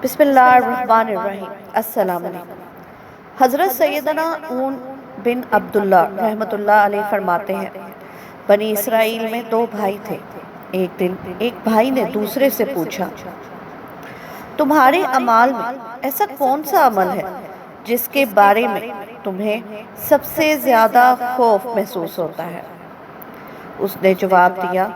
بسم اللہ الرحمن الرحیم۔ السلام علیکم۔ حضرت سیدنا اون بن عبداللہ رحمۃ اللہ علیہ فرماتے ہیں، بنی اسرائیل میں دو بھائی تھے۔ ایک دن ایک بھائی نے دوسرے سے پوچھا، تمہارے اعمال میں ایسا کون سا عمل ہے جس کے بارے میں تمہیں سب سے زیادہ خوف محسوس ہوتا ہے؟ اس نے جواب دیا،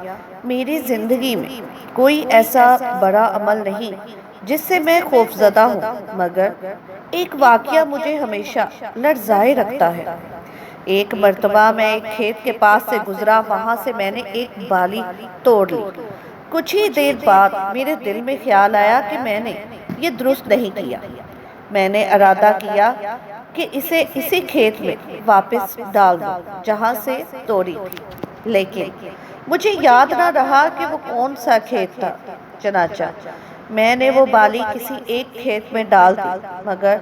میری زندگی میں کوئی ایسا بڑا عمل نہیں جس سے میں خوف زدہ ہوں، مگر ایک واقعہ مجھے ہمیشہ لرزائے رکھتا ہے۔ ایک مرتبہ میں ایک کھیت کے پاس سے گزرا، وہاں سے میں نے ایک بالی توڑ لی۔ کچھ ہی دیر بعد میرے دل میں خیال آیا کہ میں نے یہ درست نہیں کیا۔ میں نے ارادہ کیا کہ اسے اسی کھیت میں واپس ڈال دوں جہاں سے توڑی تھی، لیکن مجھے یاد نہ رہا کہ وہ کون سا کھیت تھا۔ چنانچہ میں نے وہ بالی کسی ایک کھیت میں ڈال دی، مگر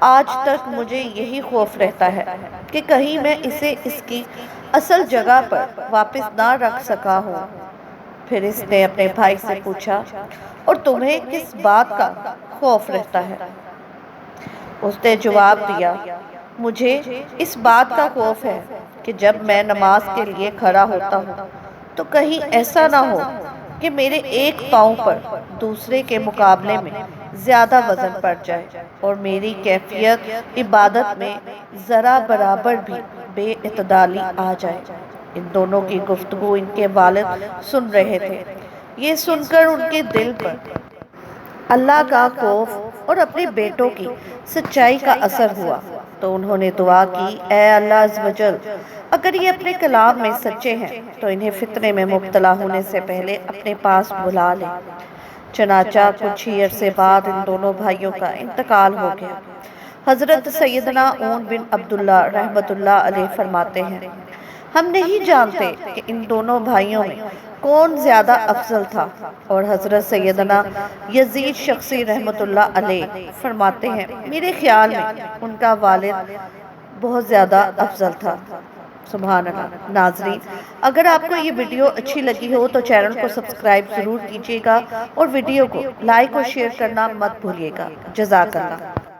آج تک مجھے یہی خوف رہتا ہے کہ کہیں میں اسے اس کی اصل جگہ پر واپس نہ رکھ سکا ہوں۔ پھر اس نے اپنے بھائی سے پوچھا، اور تمہیں کس بات کا خوف رہتا ہے؟ اس نے جواب دیا، مجھے اس بات کا خوف ہے کہ جب میں نماز کے لیے کھڑا ہوتا ہوں تو کہیں ایسا نہ ہو کہ میرے ایک پاؤں پر دوسرے کے مقابلے میں زیادہ وزن پڑ جائے اور میری کیفیت عبادت میں ذرا برابر بھی بے اعتدالی آ جائے۔ ان دونوں کی گفتگو ان کے والد سن رہے تھے۔ یہ سن کر ان کے دل پر اللہ کا خوف اور اپنے بیٹوں کی سچائی کا اثر ہوا، تو انہوں نے دعا کی، اے اللہ عز و جل، اگر یہ اپنے کلام میں سچے ہیں تو انہیں فتنے میں مبتلا ہونے سے پہلے اپنے پاس بلا لے۔ چنانچہ کچھ ہی عرصے بعد ان دونوں بھائیوں کا انتقال ہو گیا۔ حضرت سیدنا اون بن عبداللہ رحمۃ اللہ علیہ فرماتے ہیں، ہم نہیں جانتے کہ ان دونوں بھائیوں میں کون زیادہ افضل تھا، اور حضرت سیدنا یزید شخصی رحمۃ اللہ علیہ فرماتے ہیں، میرے خیال میں ان کا والد بہت زیادہ افضل تھا۔ سبحان اللہ۔ ناظرین، اگر آپ کو یہ ویڈیو اچھی لگی ہو تو چینل کو سبسکرائب ضرور کیجیے گا اور ویڈیو کو لائک اور شیئر کرنا مت بھولیے گا۔ جزاک اللہ۔